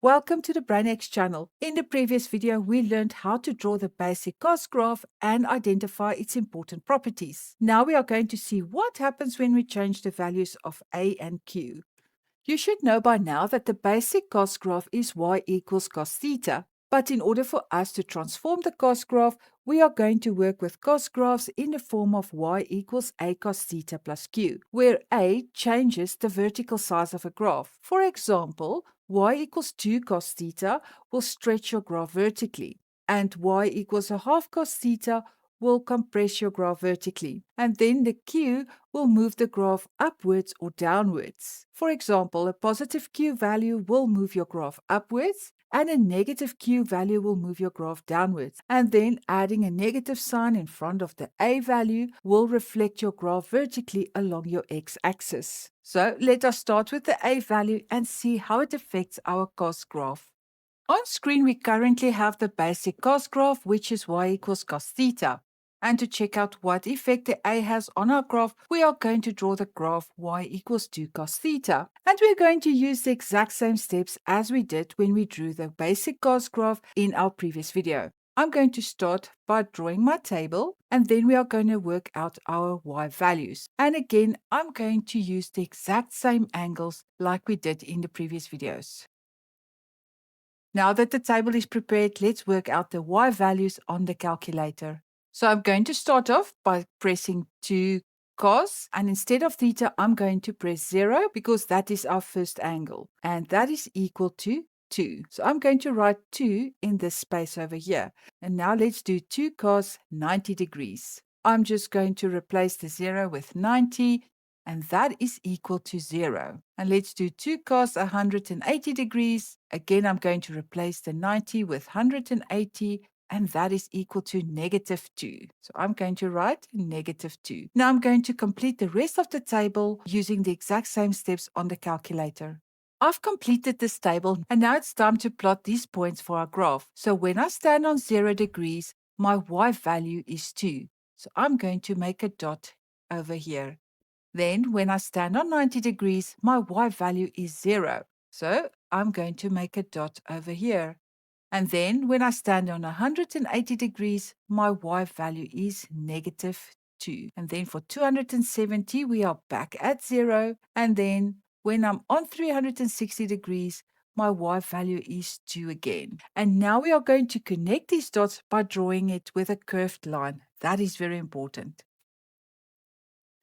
Welcome to the BrainX channel. In the previous video, we learned how to draw the basic cost graph and identify its important properties. Now we are going to see what happens when we change the values of A and Q. You should know by now that the basic cost graph is y equals cos theta. But in order for us to transform the cost graph, we are going to work with cost graphs in the form of y equals a cos theta plus q, where a changes the vertical size of a graph. For example, y equals 2 cos theta will stretch your graph vertically, and y equals a half cos theta will compress your graph vertically, and then the q will move the graph upwards or downwards. For example, a positive q value will move your graph upwards, and a negative q value will move your graph downwards. And then adding a negative sign in front of the a value will reflect your graph vertically along your x-axis. So let us start with the a value and see how it affects our cost graph. On screen, we currently have the basic cost graph, which is y equals cos theta. And to check out what effect the A has on our graph, we are going to draw the graph y equals 2 cos theta. And we're going to use the exact same steps as we did when we drew the basic cost graph in our previous video. I'm going to start by drawing my table, and then we are going to work out our y values. And again, I'm going to use the exact same angles like we did in the previous videos. Now that the table is prepared, let's work out the y values on the calculator. So I'm going to start off by pressing 2 cos, and instead of theta, I'm going to press 0 because that is our first angle, and that is equal to 2. So I'm going to write 2 in this space over here. And now let's do 2 cos 90 degrees. I'm just going to replace the 0 with 90, and that is equal to 0. And let's do 2 cos 180 degrees. Again, I'm going to replace the 90 with 180, and that is equal to negative 2. So I'm going to write negative 2. Now I'm going to complete the rest of the table using the exact same steps on the calculator. I've completed this table, and now it's time to plot these points for our graph. So when I stand on 0 degrees, my y value is 2. So I'm going to make a dot over here. Then when I stand on 90 degrees, my y value is 0. So I'm going to make a dot over here. And then when I stand on 180 degrees, my y value is negative 2. And then for 270, we are back at 0. And then when I'm on 360 degrees, my y value is 2 again. And now we are going to connect these dots by drawing it with a curved line. That is very important.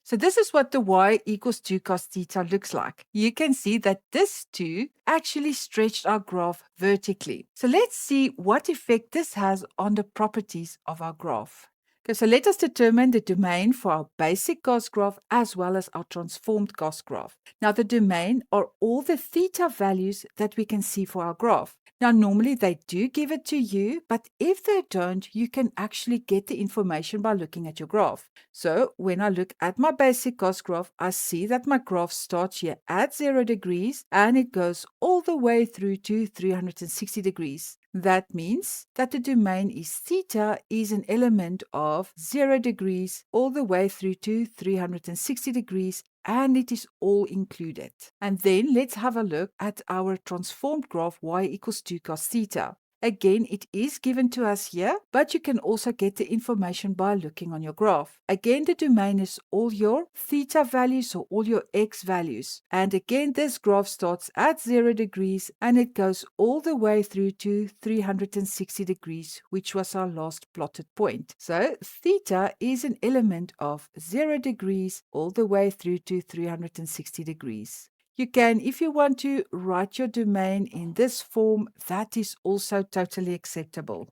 So this is what the y equals 2 cos theta looks like. You can see that this 2 actually stretched our graph vertically. So let's see what effect this has on the properties of our graph. Okay, so let us determine the domain for our basic cost graph as well as our transformed cost graph. Now the domain are all the theta values that we can see for our graph. Now, normally they do give it to you, but if they don't, you can actually get the information by looking at your graph. So when I look at my basic cost graph, I see that my graph starts here at 0 degrees and it goes all the way through to 360 degrees. That means that the domain is theta is an element of 0 degrees all the way through to 360 degrees, and it is all included. And then let's have a look at our transformed graph y equals 2 cos theta. Again, it is given to us here, but you can also get the information by looking on your graph. Again, the domain is all your theta values or all your x values. And again, this graph starts at 0 degrees and it goes all the way through to 360 degrees, which was our last plotted point. So theta is an element of 0 degrees all the way through to 360 degrees. You can, if you want to, write your domain in this form. That is also totally acceptable.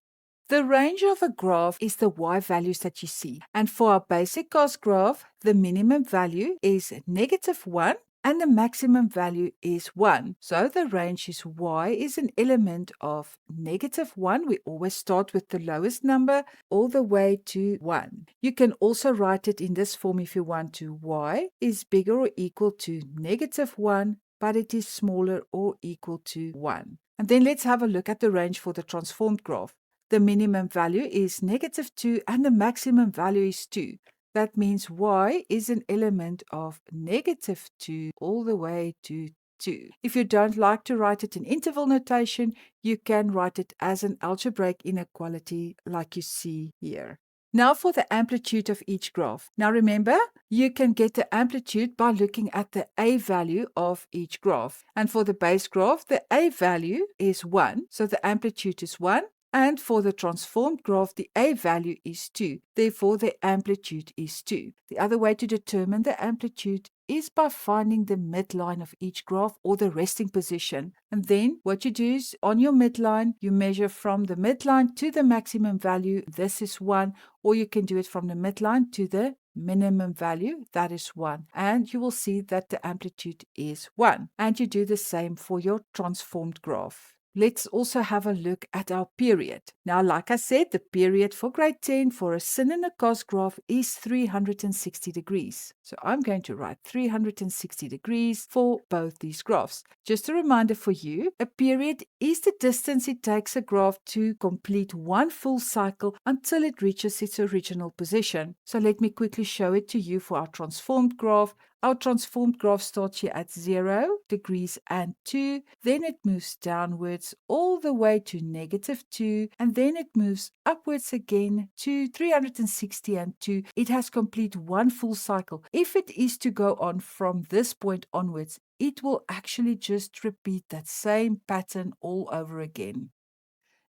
The range of a graph is the y values that you see. And for our basic cost graph, the minimum value is -1 and the maximum value is 1. So the range is y is an element of -1. We always start with the lowest number all the way to 1. You can also write it in this form if you want to. Y is bigger or equal to -1, but it is smaller or equal to 1. And then let's have a look at the range for the transformed graph. The minimum value is -2 and the maximum value is 2. That means y is an element of -2 all the way to 2. If you don't like to write it in interval notation, you can write it as an algebraic inequality like you see here. Now for the amplitude of each graph. Now remember, you can get the amplitude by looking at the A value of each graph. And for the base graph, the A value is 1, so the amplitude is 1. And for the transformed graph, the A value is 2. Therefore, the amplitude is 2. The other way to determine the amplitude is by finding the midline of each graph or the resting position. And then what you do is on your midline, you measure from the midline to the maximum value. This is 1. Or you can do it from the midline to the minimum value, that is 1. And you will see that the amplitude is 1. And you do the same for your transformed graph. Let's also have a look at our period. Now, like I said, the period for grade 10 for a sin and a cos graph is 360 degrees. So I'm going to write 360 degrees for both these graphs. Just a reminder for you, a period is the distance it takes a graph to complete one full cycle until it reaches its original position. So let me quickly show it to you for our transformed graph. Our transformed graph starts here at 0 degrees and 2, then it moves downwards all the way to negative 2, and then it moves upwards again to 360 and 2. It has completed one full cycle. If it is to go on from this point onwards, it will actually just repeat that same pattern all over again.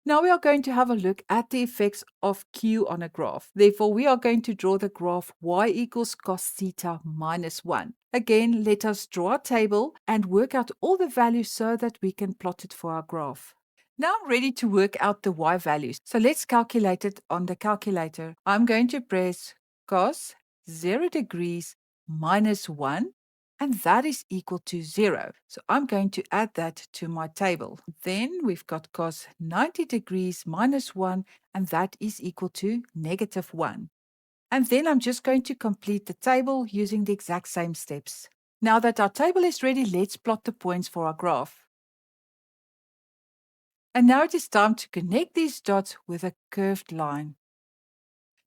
Now we are going to have a look at the effects of Q on a graph. Therefore, we are going to draw the graph y equals cos theta minus 1. Again, let us draw a table and work out all the values so that we can plot it for our graph. Now I'm ready to work out the y values. So let's calculate it on the calculator. I'm going to press cos 0 degrees minus 1. And that is equal to 0. So I'm going to add that to my table. Then we've got cos 90 degrees minus 1, and that is equal to negative 1. And then I'm just going to complete the table using the exact same steps. Now that our table is ready, let's plot the points for our graph. And now it is time to connect these dots with a curved line.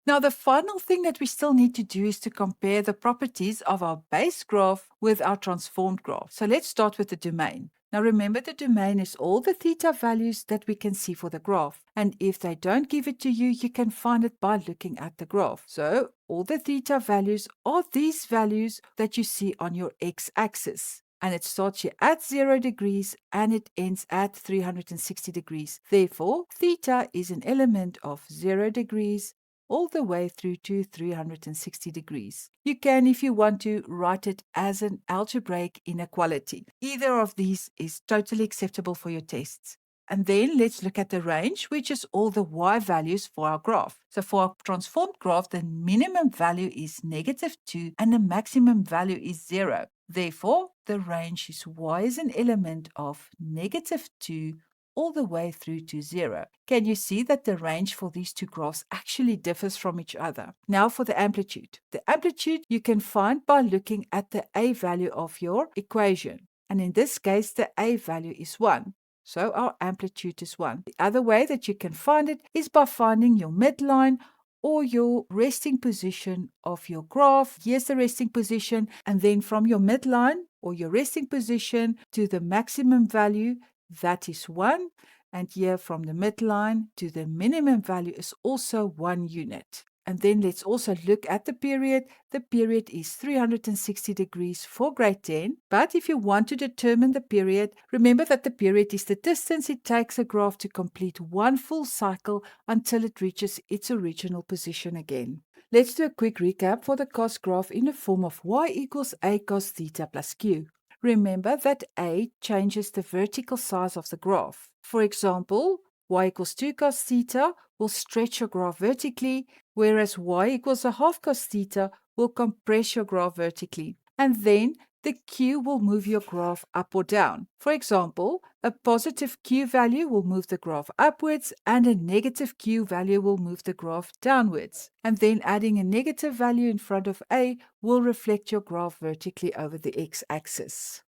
Now, the final thing that we still need to do is to compare the properties of our base graph with our transformed graph. So let's start with the domain. Now, remember the domain is all the theta values that we can see for the graph. And if they don't give it to you, you can find it by looking at the graph. So all the theta values are these values that you see on your x-axis. And it starts here at 0 degrees and it ends at 360 degrees. Therefore, theta is an element of 0 degrees all the way through to 360 degrees. You can, if you want to, write it as an algebraic inequality. Either of these is totally acceptable for your tests. And then let's look at the range, which is all the y values for our graph. So for our transformed graph, the minimum value is negative 2 and the maximum value is 0. Therefore, the range is y is an element of negative 2 all the way through to 0. Can you see that the range for these two graphs actually differs from each other? Now for the amplitude. The amplitude you can find by looking at the A value of your equation. And in this case, the A value is 1. So our amplitude is 1. The other way that you can find it is by finding your midline or your resting position of your graph. Here's the resting position. And then from your midline or your resting position to the maximum value, that is 1. And here from the midline to the minimum value is also 1 unit. And then let's also look at the period. The period is 360 degrees for grade 10. But if you want to determine the period, remember that the period is the distance it takes a graph to complete one full cycle until it reaches its original position again. Let's do a quick recap for the cos graph in the form of y equals a cos theta plus q. Remember that a changes the vertical size of the graph. For example, y equals 2 cos theta will stretch your graph vertically, whereas y equals a half cos theta will compress your graph vertically. And then the q will move your graph up or down. For example, a positive q value will move the graph upwards and a negative q value will move the graph downwards. And then adding a negative value in front of a will reflect your graph vertically over the x-axis.